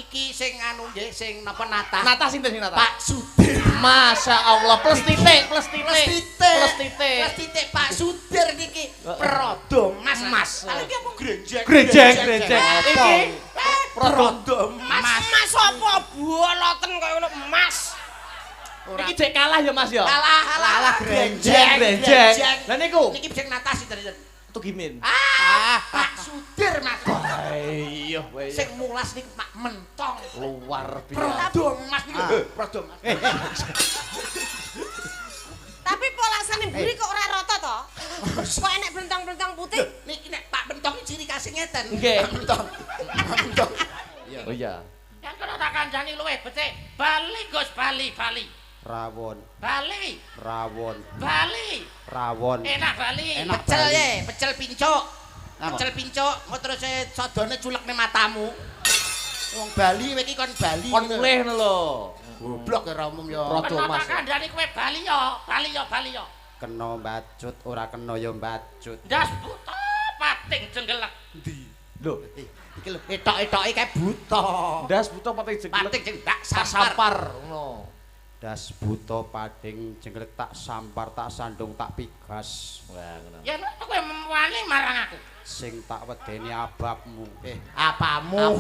niki sing anu nggih sing napa Nata. Nata sinten sing Nata? Pak Sudir. Masya Allah plus titik. Plus titik Pak Sudir niki Prodo Mas. Lah iki apa grenjeng? Grenjeng. Iki Prodo Mas apa boloten kaya ngono Mas. Iki jek kalah ya Mas ya? Kalah grenjeng. Lah niku niki sing Nata sinten? Tugimin. Pak Sudir Mas. Iya, sing mulas niku Pak Mentong. Luar biasa. Prodo Mas niku. Prodo Mas. Tapi polasane mburi kok ora rata to? Kok enek bentang-bentang putih? Niki nek Pak Mentong iki ciri khas ngeten. Nggih. Pak Mentong. Oh iya. Yang kena tak kancani luwih becik. Bali Gus Bali. Rawon. Bali. Enak Bali. Pecel ye, pecel pincuk. Pecel pincuk, mau terus sodone culekne matamu. Wong Bali iki kon Bali. Kon mulih ngono lho. Goblok ora umum ya. Prodo Mas. Kena kandhani kowe Bali yo. Kena mbacut ora kena ya mbacut. Ndas buta pating jenggelek. Ndi? Lho, Iki lho etok-etoke kae buta. ndas buta pating jenggelek. Pating jenggelek tak sampar ngono. Das buta pading jengglek tak sampar tak sandung tak pigas. Wah, ngono. Ya nek kowe wani marang aku. Sing tak wedeni ababmu. Apamu.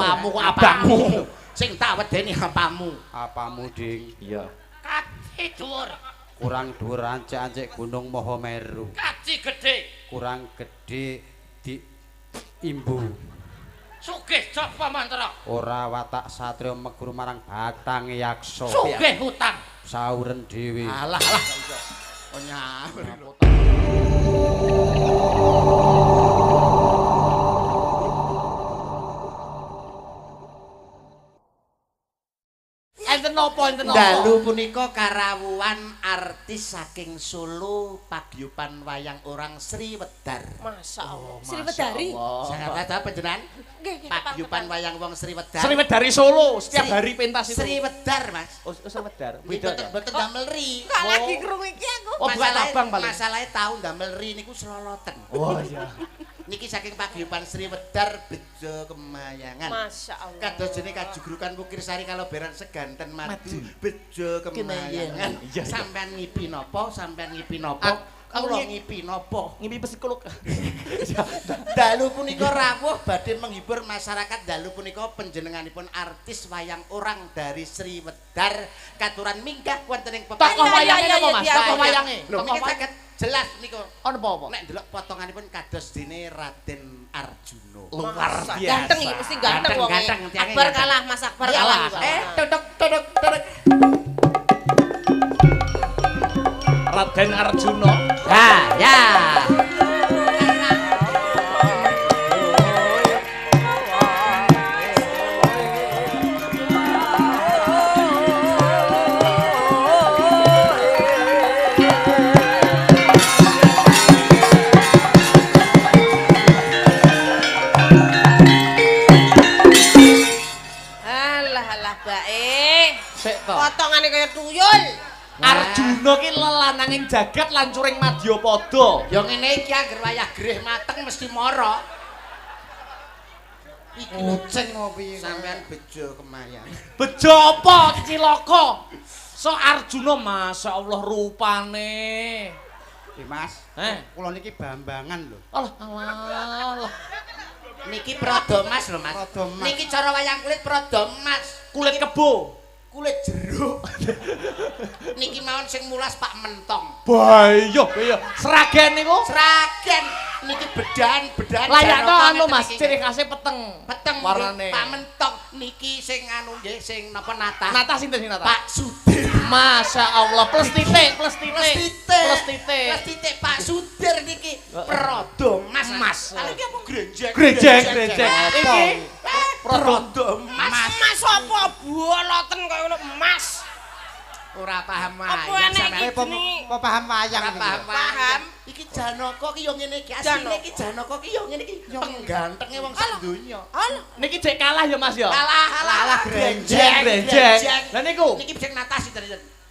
Sing tak wedeni apamu. Apamu ding? Iya. Kaci dhuwur. Kurang dhuwur ancek-ancek Gunung Mahameru. Kaci gedhe. Kurang gedhe di imbu. Sugih sapa mantra? Ora watak satria meguru marang Batang Yaksa. Sugih hutang. Sauren dhewe. Alah. Oh nyawur. Enten napa? Dalu punika karawuhan artis saking Solo paguyuban wayang orang Sriwedar. Masyaallah. Sriwedari. Sangat ada panjenengan? Nggih, Paguyuban wayang wong Sriwedar. Sriwedari Solo setiap hari pentas itu. Sriwedar, Mas. Oh, Sriwedar. Beda ya? Mboten damel ri. Kok lagi krungu iki aku? Oh, bukan abang paling. Masalahe tau damel ri niku Sloloten. Oh iya. Niki saking paguyuban Sriwedar Bejo Kemayangan. Masyaallah. Kados jenenge kajugrukan Wukirsari kaloberan seganten madu Bejo Kemayangan. Iya. Sampean ngipi napa? Kula ngipi napa? Ngimpi psikolog. Dalu punika rawuh badhe menghibur masyarakat. Dalu punika panjenenganipun artis wayang orang dari Sriwedar katuran minggah wonten ing Tokoh wayange napa Mas? Tokoh wayange. Lho miki saged jelas niku. Ono apa? Nek ndelok potonganipun kados dene Raden Arjuna. Luar biasa. Ganteng iki mesti ganteng wong. Ganteng, Akbar kalah Mas Akbar kalah. Duduk. Raden Arjuna. Ya. Alah bae. Sik to. Potongane kaya tuyul. Arjuna ki lelananging jagat lancuring Madyapada. Ya ngene iki anggere wayah greh mateng mesti mara. Iki kucing mau piye? Sampean Bejo Kemayangan. Bejo apa cilaka? So Arjuna masyaallah rupane. Mas, kula niki Bambangan lho. Alah. Niki Prodomas lho Mas. Prodomas. Niki cara wayang kulit Prodomas. Kulit kebo. Kulit jeruk. Niki mawon sing mulas Pak Mentong. Bayo. Seragen niku. Sragen niki bedan. Layakno anu Mas, ciri khasnya peteng. Peteng warnane. Pak Mentong niki sing anu nggih sing napa Nata. Nata sinten sing Nata? Pak Sudir. Masya Allah plus titik. Pak Sudir niki Prodo Mas. Lah iki apa grenjeng? Grenjeng. Iki Prodo Mas apa boloten kaya ngono Mas? Ora paham Apa wayang enek sampean. iki? Apa paham wayang Ora iki? paham Paham. wayang. Iki Janaka ki yo ngene iki asline iki Janaka ki yo ngene iki. Penggantenge wong sak donya. niki jek kalah ya Mas ya. Alah Grenjeng. Lah niku Niki sing Nata sinten?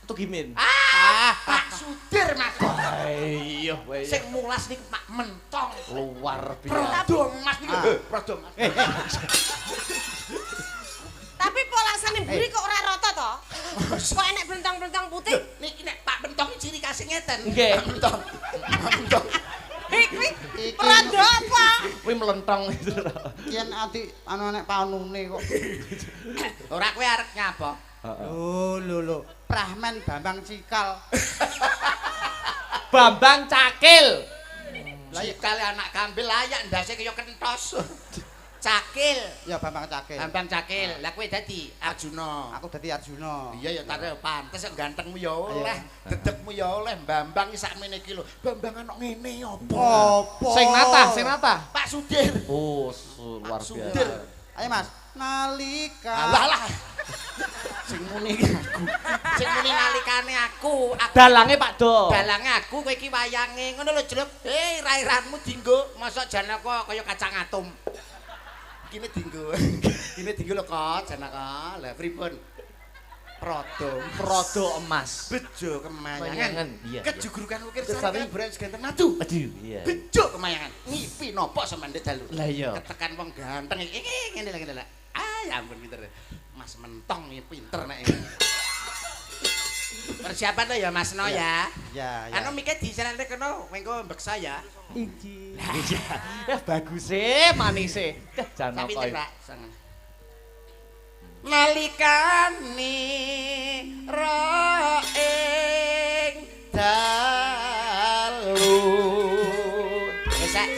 Tugimin. Pak Sudir Mas. Iya. Sing mulas niku Pak Mentong. Luar biasa. Prodo Mas niku. Prodo Mas. Tapi buri kok ora rata to? Kok enek blentang-blentang putih? Niki nek tak bentongi ciri kasih ngeten. Nggih. Bentong. Bentong. Iki rada apa? Kuwi melentong itu. Yen ati anu nek panune kok. Ora kowe arep nyapa? Oh, lho. Prahmen Bambang Cikal. Bambang Cakil. Lah ya kali anak kambil layak ndase kaya kentos. Cakil. Ya Bambang Cakil. Bambang Cakil. Lah kowe dadi Arjuna. Aku dadi Arjuna. Iya ya tare pantes gantengmu ya oleh, dedekmu ya oleh Bambang sakmene iki lho. Bambang ana ngene apa? Sing nata. Pak Sudir. Oh, luar Sudir. biasa. Ayo Mas, nalika. Alah. Sing muni iki aku. Sing muni nalikane aku. Dalange Pak Do. Dalange aku kowe iki wayange. Ngono lho, Jluk. Rairanmu dienggo mosok Janaka kaya kacang atom. Kene dienggo. Kene dienggo lho kok Janaka. Lah pripun? Prodo emas. Bejo kemayangan. Kemayangan, iya. Kejugrukan ukir Terus sareng tapi- brand seganten madu. Aduh, iya. Bejo kemayangan. Ngipi nopo samandhe dalu. Lah iya. Ketekan wong ganteng iki ngene lho. Ah ya ampun pinter. Mas Mentong iki pinter nek ini. Persiapan lo ya Mas No ya. Ya. Anu mikir diselene kono wengko mbeksa ya. Iki. Ya bagus manise. Janaka. Tapi pinter Pak. Sangen. Nalikane ro ing dalu. Sak.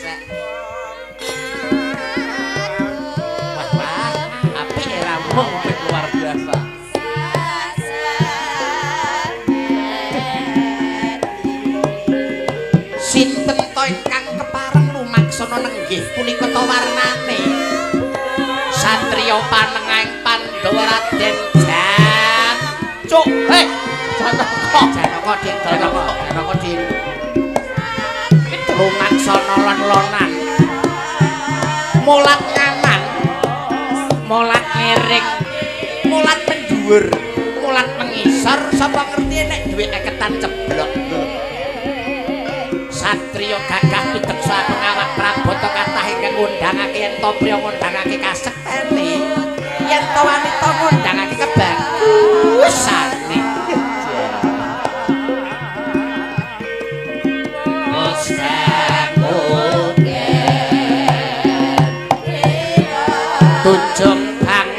Wah, apik rampung Luar biasa. Sinten to ingkang kepareng lumaksana nenggih punika to warnane satriya panengahing Pandhawa Raden Jancuk Janaka Din lumaksana lon-lonan mulat nganan mulat ngiring mulat pendhuwur mulat mengisor sapa ngerti nek duwe eketan ceblok satriya gagah piteksa pengawak prabata kathah ingkang ngundhangake yen to priya ngundhangake kasektene yen to wanita ngundhangake kebagusane tunjung bang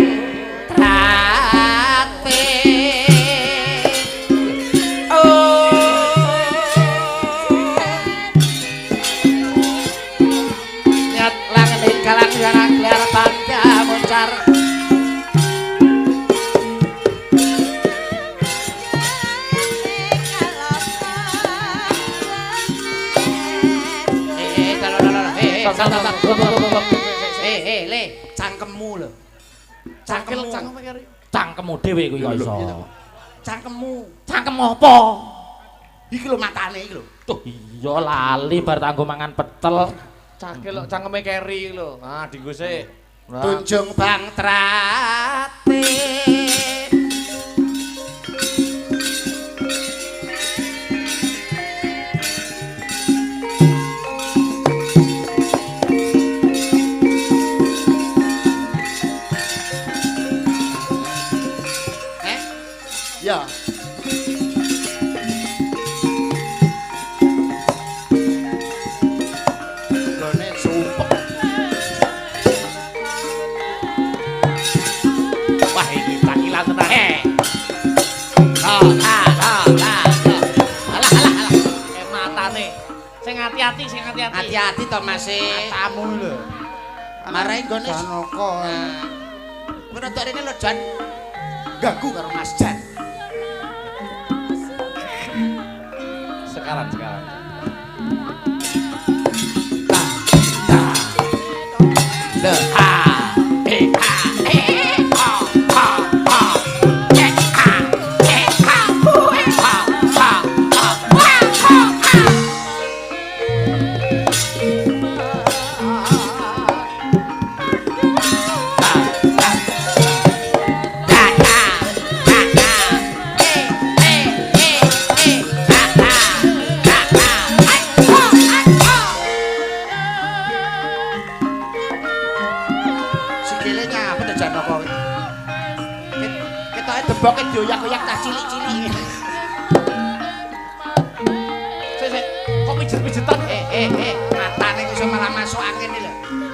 trate nyat langit kalang jarak ler panja moncar le cangkemmu lho Cangkemmu dhewe kuwi kok iso. cangkem apa iki lho matane iki lho Tuh, iya lali bar tanggo mangan petel. Cakil kok cangkeme keri lho. Nah, dienggo sik. tunjung bang trate ya gone sumpek Wah, ini cakilan tenan. alah Matane. Sing hati-hati. hati-hati to Mas Tamu lho. Marahi gone Janaka. kowe rada rene lho Jan ganggu karo Mas Jan Sekarang. le deboke dioyak-oyak cah cilik-cilik. Sik, kok pijet-pijetan? Matane iso malah masuk angin iki lho.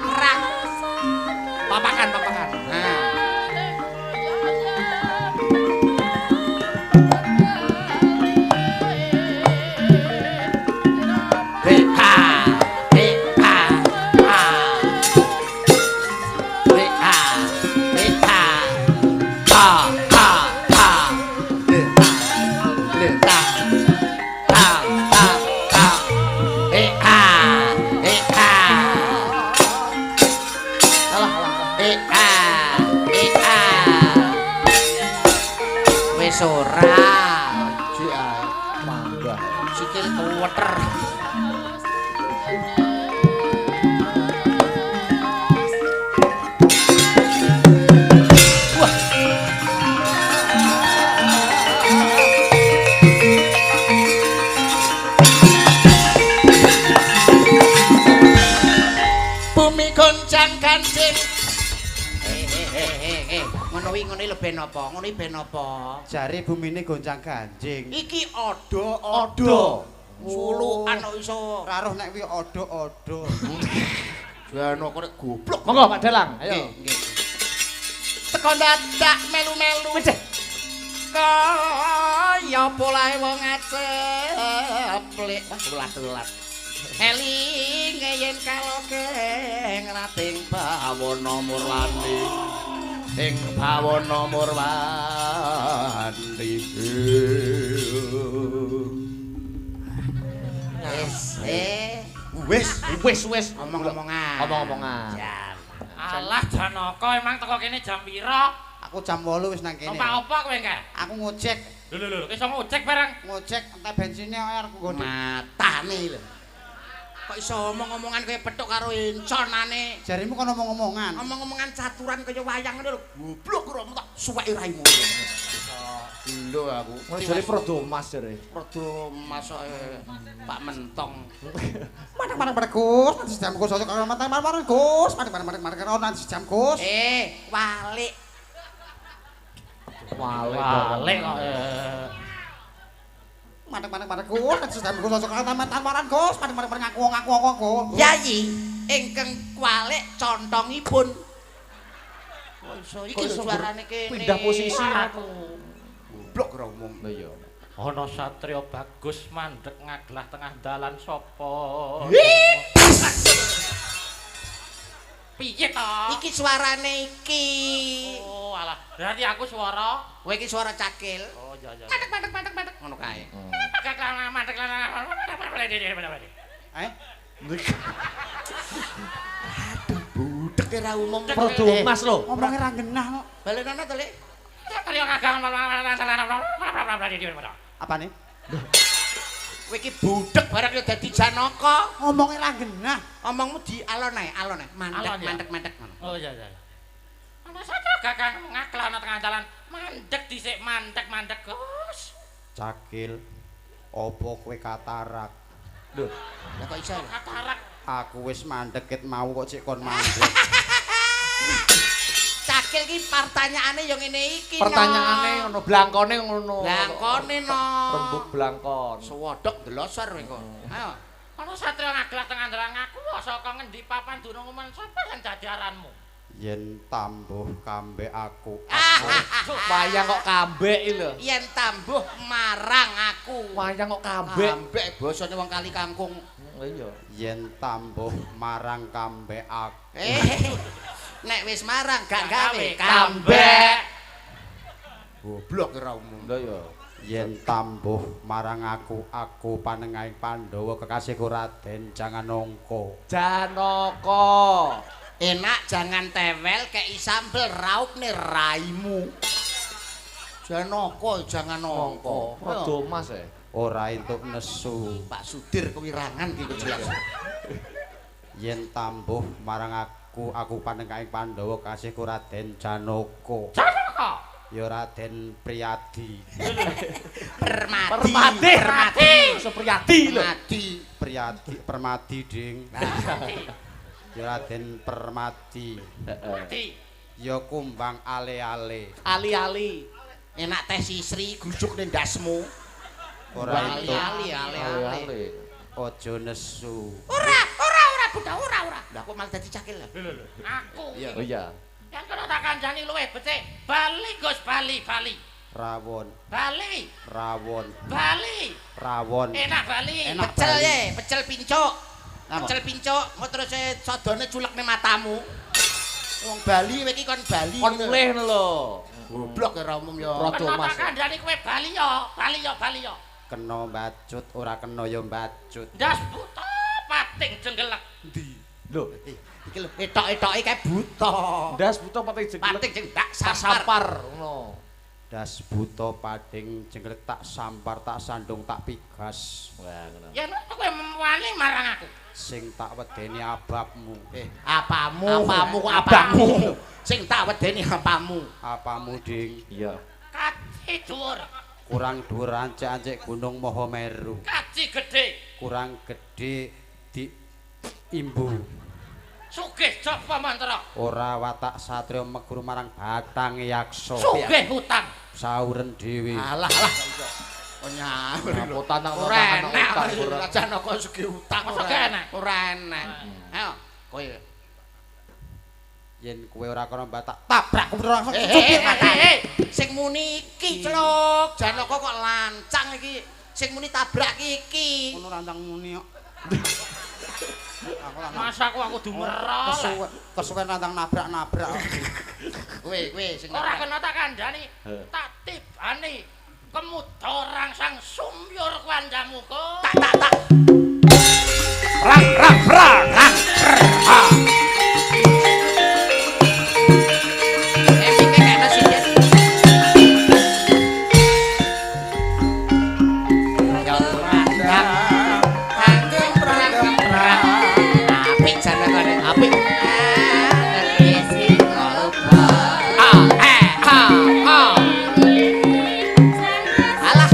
Kerang. Papakan. Nah. Wis ora. Jek ae. Mangga. Sikil kuweter. Bumi goncang kancing. Ngono kuwi lho ben apa? Ngono iki ben apa? Jare bumine goncang ganjing. Iki odo. Sulukan kok iso. Karuh nek kuwi odo-odo. Jano kok goblok. Monggo Pak Dalang, ayo. Nggih. Teko dadak melu-melu. Wis. Kaya polahe wong aceplek. Ulat-ulat. Eling yen kalogeng rating bawana murwani. Ing bawana murwani. Wis omong-omongan. Omong-omongan. Jam. Alah Janaka emang teko kene jam pira? Aku jam 8 wis nang kene. Opak-opak kowe enggak? Aku ngojek, Lho, iso ngojek barang. ngojek entek bensine arep nggone. Matane lho. Kok iso omong-omongan kaya petuk karo enconane. Jarimu kono ngomong-ngomongan. Omong-omongan caturan kaya wayang ngene lho. Goblok karo tak suweki raimu. Lho aku. Ngono jare Prodomas jare. Rodo masoke Pak Mentong. Madang-madang pada Gus, nanti jam Gus cocok karo madang-madang Gus, madang-madang nanti jam Gus. Walik. Wale kok. Madang-madang Gus, nanti jam Gus cocok karo madang-madang Gus, madang-madang ngaku. Yayi ingkang walik contongipun. Kok iso iki lho suarane kene. Pindah posisi. Goblok karo umum. Lho iya. Ana satriya bagus mandeg ngaglah tengah dalan sapa? Piye to? Iki suarane iki. Oh, alah. Berarti aku suara. Kowe iki suara cakil. Oh, iya. Mandek ngono kae. Mandeg lan. Budek ora umum. Prodomas lho. Ngomongnya ra genah kok. Balenono to, Lek? Apa nih? Kowe iki budek barang yo dadi Janaka. Ngomongnya ra genah. Omongmu dialon ae. Mandek ngono. Oh, iya. Ana saja Kakang ngaglah tengah dalan. Mandeg dhisik, mandeg Gus. Cakil. Opo kowe katarak? Lho, Lah kok iso? Katarak. Aku wis mandek ket mau kok cek kon mandek. Cakil ki pertanyaane yo ngene iki. pertanyaane ngono blangkone ngono. Blangkone no. Rembug blangkon. Sewodok delosor kowe kok. Ayo. Ana satriya ngaglah tengah dalan ngaku saka ngendi papan dunung uman sapa sing dadi aranmu? Yen tambuh kambe aku. Wayang kok kambek iki lho. Yen tambuh marang aku. Wayang kok kambek. Kambek basane wong kali kangkung. Lho iya. Yen tambuh marang kambe aku. Nek wis marang gak gawe Kambek. Goblok ora umum. Lho iya. Yen tambuh marang aku panengahing Pandhawa kekasihku Raden jangan nongko. Janaka. Enak jangan tewel kei sambel raukne raimu. Janaka jangan nongko. Prodomas e. Ora entuk nesu. Pak Sudir kewirangan iki jelas. Yen tambuh marang aku panengahing Pandhawa kasihku Raden Janaka. Janaka. Ya Raden Priyadi. Permati. Supriyadi lho. Permadi ding. Ya Raden Permadi. Mati. Ya kumbang ale-ale. Ali-ali. Enak teh sisri gujuk ning ndasmu. Ora itu. Ali. Aja nesu. Ora, Budha, ora. Lah kok malah dadi cakil lah. Aku. Oh iya. Yang kena tak kancani luwih becik. Bali, Gus, Bali. Rawon. Bali. Enak Bali. Pecel ye, pecel pincuk. Pecel pincuk, mau terus sodone culekne matamu. Wong Bali kowe iki kon Bali. Kon mulih lho. Goblok ora umum ya. Rada Mas. Tak kandhani kowe Bali yo. Kena mbacut, ora kena ya mbacut. Ndas buta pating jenggelek. Lho, Iki lho, etok-etoke kae buta. ndas buta pating jenggelek. Pating jengdak tak sampar. sampar ngono. Das buta pading jengglek tak sampar tak sandung tak pigas. Wah, ngono. Ya nek kowe wani marang aku. Sing tak wedeni ababmu. Apamu kok apamu. Sing tak wedeni apamu. Apamu ding? Iya. Kaci dhuwur, Kurang dhuwur ancek-ancek Gunung Mahameru. kaci gedhe, Kurang gedhe di imbu. sugih japa mantra, Ora watak satria meguru marang batang yaksa. sugih hutang. Sauren dhewe. Alah. Oh nyaur. Utang Ora enak. Raja Naka sugih utang Masa gak enak? Ora enak. Ayo, kowe. Yen kowe ora kono batak tabrak langsung Sing muni iki, Cluk. Janaka kok lancang iki. Sing muni tabrak iki. ngono rantang muni kok. Masa aku dumerol. Kesuwen rantang nabrak-nabrak. Kowe sing Ora kena tak kandhani, tak tibani. Kemuda rangsang sumyur kandamu kok. tak. Rang. Epike kene sithik. Ya randang. Kanggung perang. Apik janakane, apik. Alah.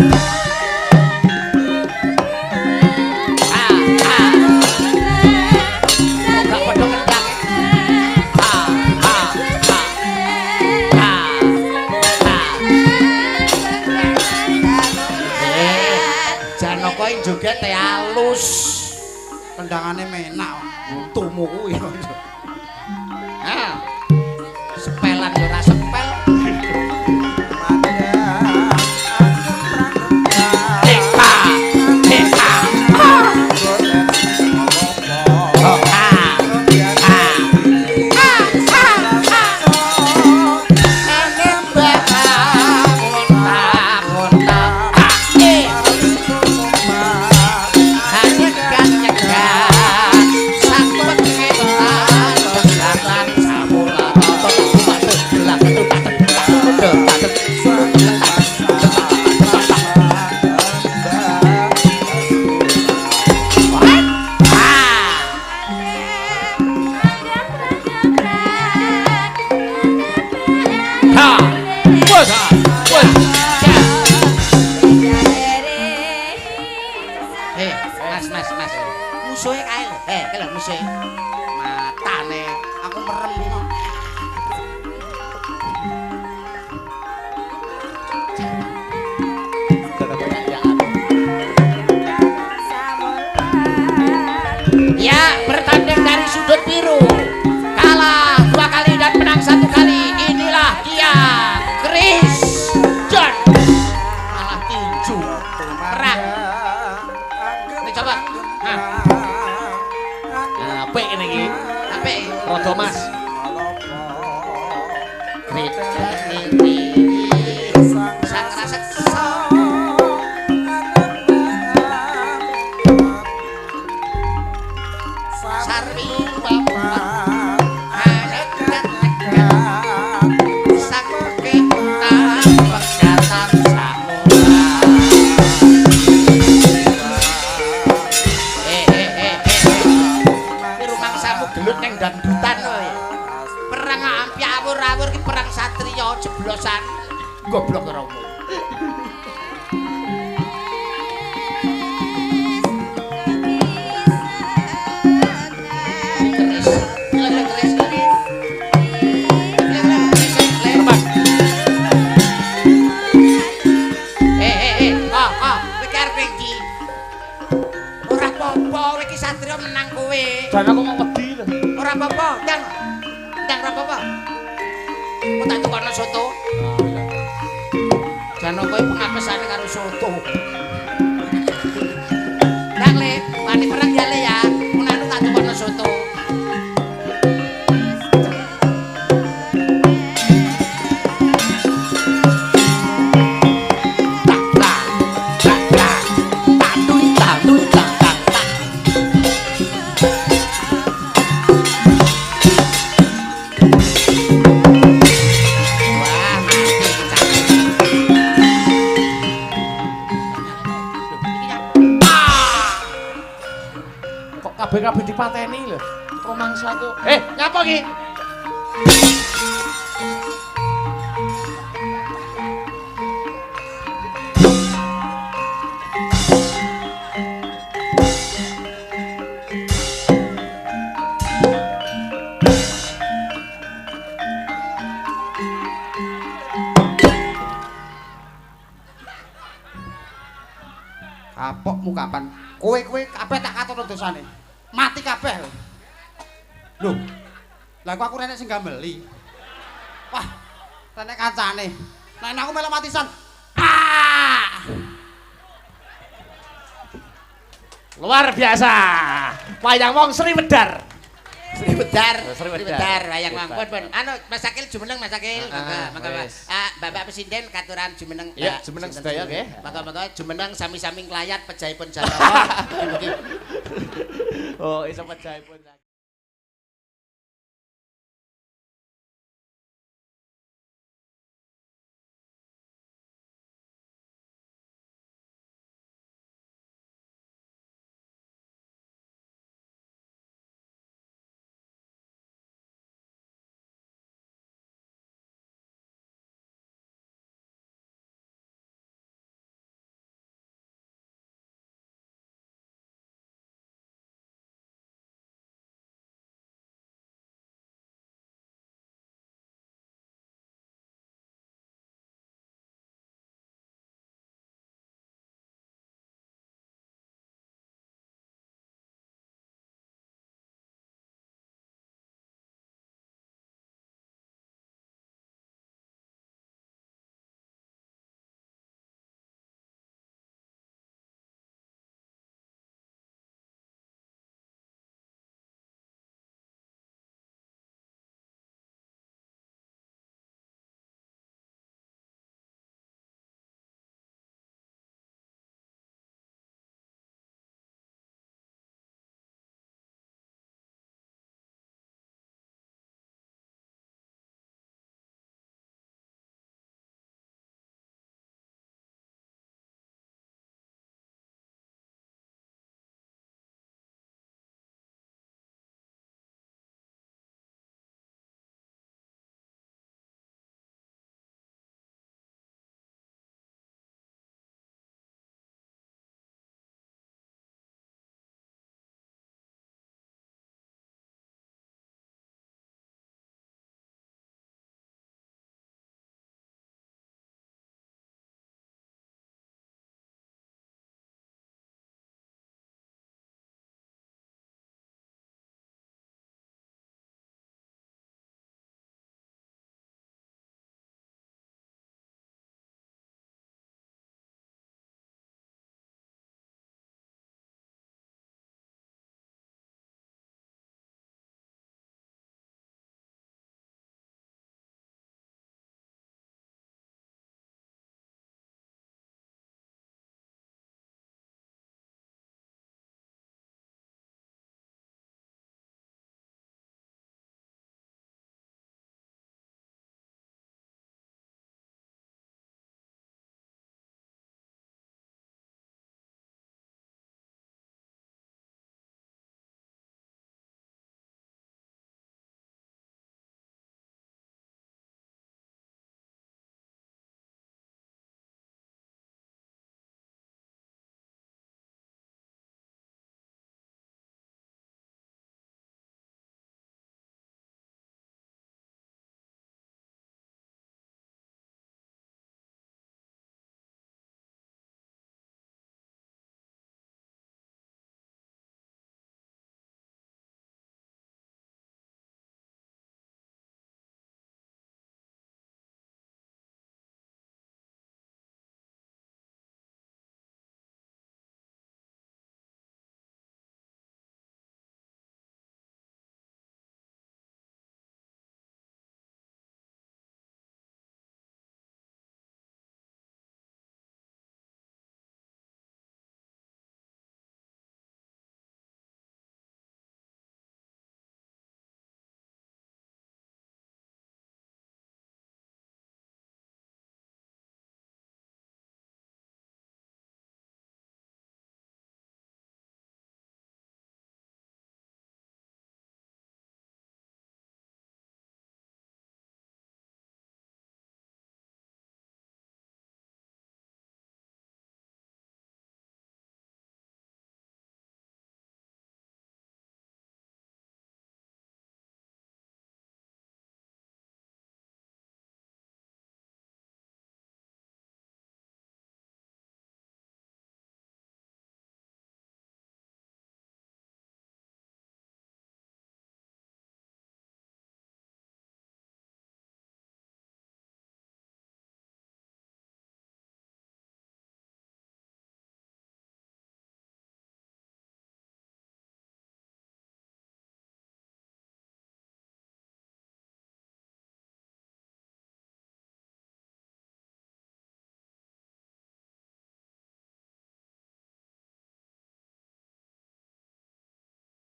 Gak padha kendang. Janaka ing joget teh alus. Kendangane menak. Untumu kuwi. Ah. Sepelan yo ora sepel. Mas. Musuhe kae lho. Kae lho musuhe. Matane aku merem kok. Ya, bertanding dari sudut biru. Kalah 2 kali dan menang 1 kali. Inilah dia, Chris John. Kalah tinju. Perang. Nih coba. Apik ini iki. Apik. Rada Mas. Sang raseksa. Sarwi bapak anak sang kita pegatan ini rumangsamu gelut neng dangdutan woy. Perang ampi awur-awur ki perang satria jeblosan goblok romo. Janoko iki pengapesane karo soto. Ndak Le, wani perang ya Le ya. Mun anu tak tukono soto. Kabeh dipateni lho. Romangsaku. Nyapa iki? Kapokmu kapan? Kowe kabeh tak katono dosane. Mati kabeh. Lho. Lah aku renek sing gambeli. Wah, renek kancane. Nek aku melu matisan. Luar biasa. Wayang wong Sri Wedar. Sri Wedar, Sri Sri Wedar. Wedar, wayang mangkon pun. Anu Mas Akil jumeneng Mas Akil. Monggo. wis. Bapak Presiden katuran jumeneng. Iya, jumeneng sedaya nggih. Monggo jumeneng sami-sami nglayat pejahipun Jalawa. Oh, iso pejahipun.